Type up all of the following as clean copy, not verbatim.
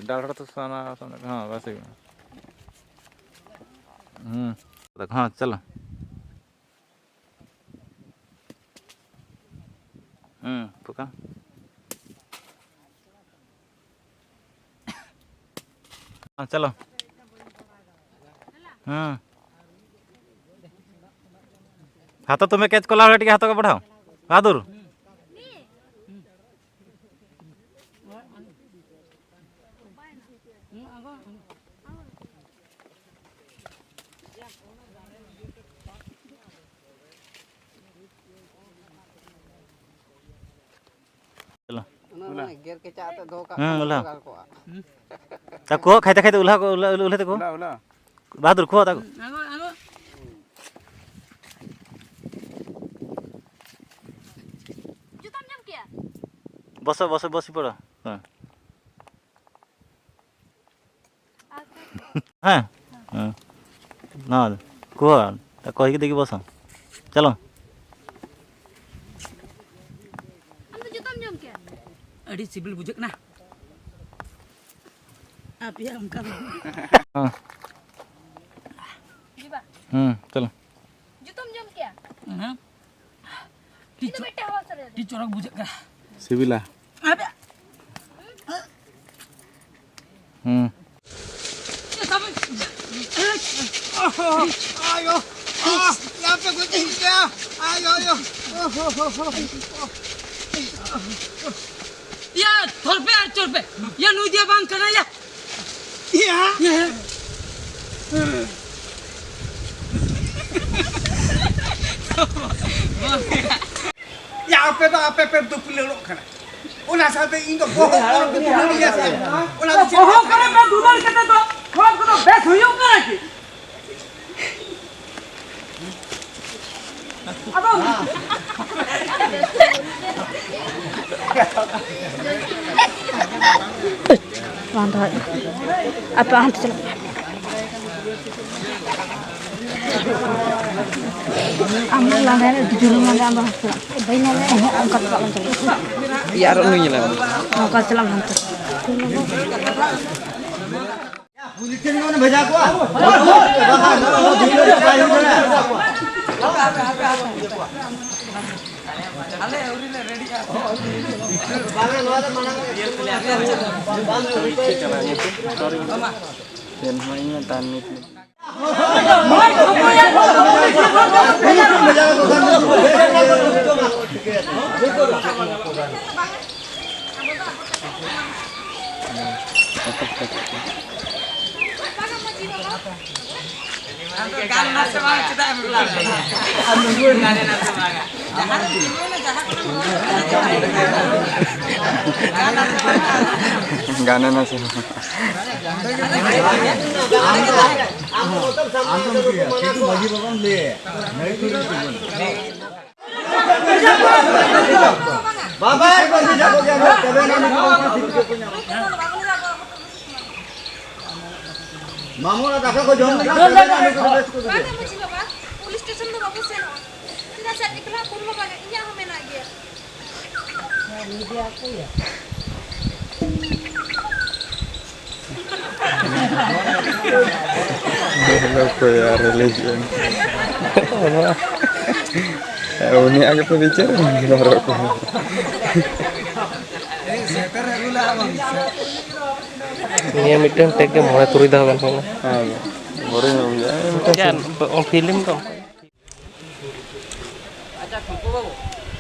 डाल तो सोना हाँ वैसे ही हाँ चलो पका हाँ चलो हाथ तुम्हें कैच कला टे हाथ को बढ़ाओ बहादुर चलो को खाते खाते उल्हा को उल्हे तक बहादुर खो तक बस बस बस पड़ हाँ ना कह कही देखी बस चलो अड़ी सिबिल बुझक ना आप यार उनका हाँ चलो जुतम जम क्या हां टी चोरक बुझक का सिबिला अबे आयो यहाँ पे कुछ हिल गया आयो या थोड़ पे या नूदिया बांग करना या यहाँ पे तो आप पे दुख ले लो खाना उन्हें साथे इनको बहुत और दुख ले लिया सर उन्हें बहुत करे मैं दूधर के तो थोड़ा को तो बैठ हुई होगा कि अब वांदा apa hantu चलो ambil langganan jujur langganan ambil hantu bayi nanya angkat pak lantai यार नहीं लगा angkat selang hantu पुलिस ने भेजा को अरे उरीले रेडी का बांगे नोदा मनंग तेन होइना तानित गान नाचे मांग चिता बुला गाने नाचे मांग जहां जीवन जहां गाना नाचे बाबा मामूला दाखा को जोन पुलिस स्टेशन में बाबू से सीधा से निकला पूर्व बागे इया हमें ना गया मीडिया को या loco ya religión ini agak pembicara ngerokok ini midang tag ke mulai turi dah kan sana baru kan on film kan अच्छा ठुको बाबू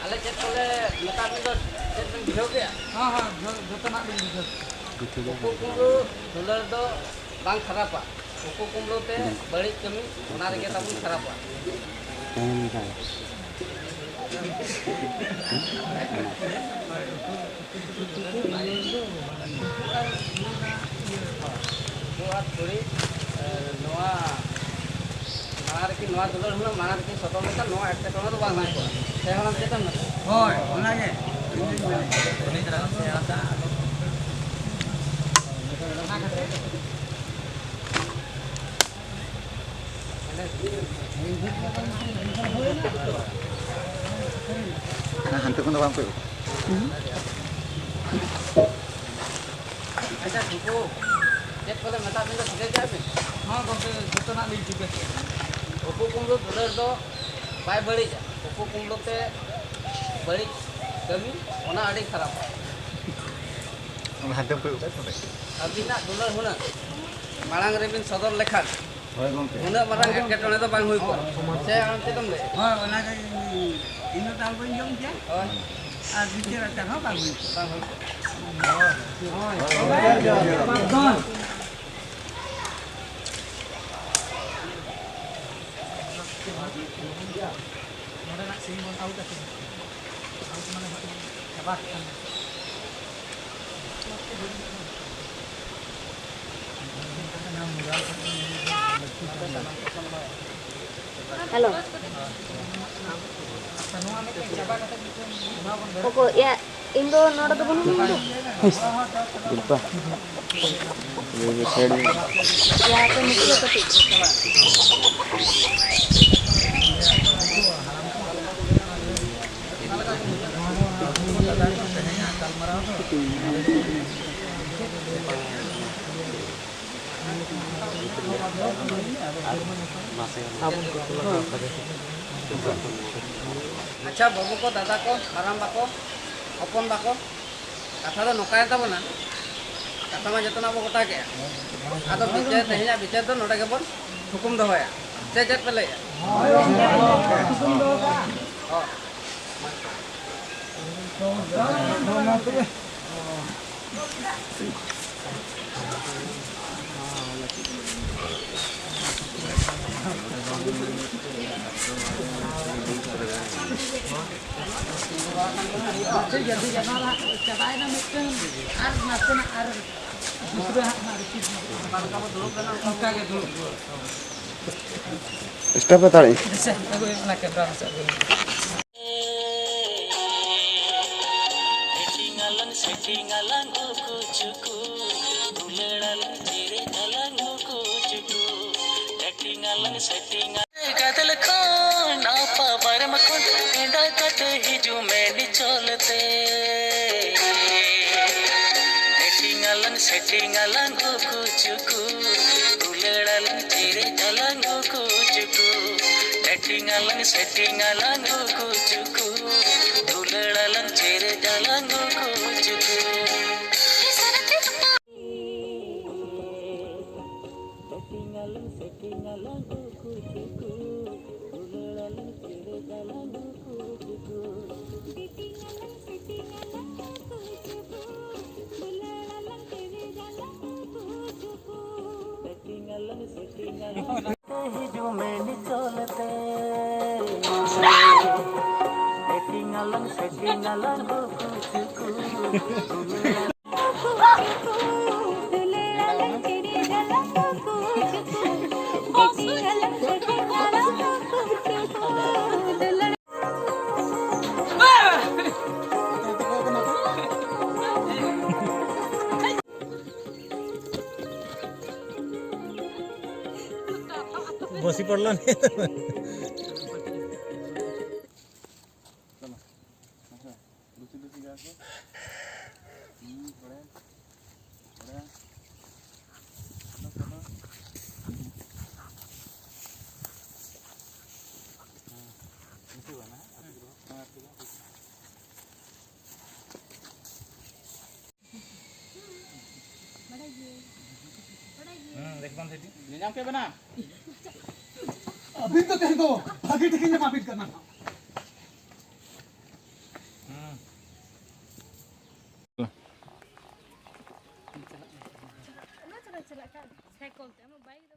आले चेक कोले नेता बिंदो चेक बिन भिहो गया हां हां जतो ना बिन भिहो कुकुरो डॉलर दो बांग खराबा कुकुरो ते बड़ी कमी ओना रे ता बुन खराबा buat beri noa manar ki noa dulur huna manar ki soto meta noa ekte tono to bang naik saya halam cetan na hoy onage ini terang saya rasa hantu ko na bang ko ᱟᱪᱪᱷᱟ ᱴᱷᱤᱠᱩ ᱪᱮᱫ ᱠᱚᱞᱮ ᱢᱮᱛᱟ ᱵᱤᱱ ᱫᱚ ᱴᱷᱤᱠᱟᱹ ᱠᱮᱜᱼᱟ ᱵᱤᱱ? ᱦᱚᱸ ᱜᱚᱢᱠᱮ ᱡᱚᱛᱚᱱᱟᱜ ᱞᱤᱧ ᱴᱷᱤᱠᱟᱹ ᱠᱮᱜᱼᱟ᱾ ᱩᱠᱩ ᱠᱩᱢᱲᱩ ᱫᱩᱞᱟᱹᱲ ᱫᱚ ᱵᱟᱭ ᱵᱟᱹᱲᱤᱡᱼᱟ, ᱩᱠᱩ ᱠᱩᱢᱲᱩ ᱛᱮ ᱵᱟᱹᱲᱤᱡ ᱠᱟᱹᱢᱤ ᱚᱱᱟ ᱟᱹᱰᱤ ᱠᱷᱟᱨᱟᱯᱟ᱾ ᱟᱹᱵᱤᱱᱟᱜ ᱫᱩᱞᱟᱹᱲ ᱦᱩᱱᱟᱹᱝ ᱢᱟᱲᱟᱝ ᱨᱮᱵᱤᱱ ᱥᱚᱫᱚᱨ ᱞᱮᱠᱷᱟᱱ ᱩᱱᱟᱹᱜ ᱢᱟᱨᱟᱝ ᱮᱴᱠᱮᱴᱚᱬᱮ ᱫᱚ ᱵᱟᱝ ᱦᱩᱭ ᱠᱚᱜᱼᱟ᱾ ᱥᱮ ᱟᱢ ᱪᱮᱫ ᱮᱢ ᱞᱟᱹᱭᱟ? ᱦᱳᱭ ᱚᱱᱟᱜᱮ ᱤᱱᱟᱹ ᱫᱟᱞ ᱵᱟᱹᱧ ᱡᱚᱢ ᱠᱮᱭᱟ ᱦᱳᱭ ᱟᱨ ᱵᱤᱪᱟᱹᱨ ᱟᱪᱟᱨ ᱦᱚᱸ ᱵᱟᱝ ᱦᱩᱭ ᱠᱚᱜᱼᱟ᱾ ᱵᱟᱝ ᱦᱩᱭ ᱠᱚᱜᱼᱟ᱾ ᱱᱚᱰᱮᱱᱟᱜ ᱥᱤᱢ ᱵᱚᱱ ᱟᱹᱜᱩ ᱠᱟᱛᱮ ᱟᱹᱜᱩ ᱢᱟᱱᱮ ᱪᱟᱵᱟ ᱠᱮᱫᱼᱟ᱾ Halo. Pokok ya Indo noda tuh belum Indo. Lupa. Ini saya Ya aku mesti lo ketik. ᱟᱪᱪᱷᱟ ᱵᱟᱹᱵᱩ ᱠᱚ ᱫᱟᱫᱟ ᱠᱚ ᱢᱟᱨᱟᱝ ᱵᱟᱠᱚ ᱦᱚᱯᱚᱱ ᱵᱟᱠᱚ ᱠᱟᱛᱷᱟ ᱫᱚ ᱱᱚᱝᱠᱟᱭ ᱛᱟᱵᱚᱱᱟ ᱠᱟᱛᱷᱟ ᱢᱟ ᱡᱚᱛᱚᱱᱟᱜ ᱵᱚ ᱜᱚᱴᱟ ᱠᱮᱜᱼᱟ ᱟᱫᱚ ᱵᱤᱪᱟᱹᱨ ᱛᱮᱦᱮᱧᱟᱜ ᱵᱤᱪᱟᱹᱨ ᱫᱚ ᱱᱚᱰᱮ ᱜᱮᱵᱚᱱ ᱛᱷᱩᱠᱩᱢ ᱫᱚᱦᱚᱭᱟ ᱥᱮ ᱪᱮᱫ ᱯᱮ ᱞᱟᱹᱭᱮᱜᱼᱟ? Stop tadi. Setting alang kucuku, uleralang ciri alang kucuku. Setting alang kucuku, uleralang ciri alang kucuku. Setting alang kucuku, uleralang ciri alang kucuku. Setting alang kucuku. বসি পড়লো নি দেখবান সেটি নিজাম কে বনা अभी तो कह दो आगे ठीक है माफी करना Cela cela kan. Saya kau temu baik.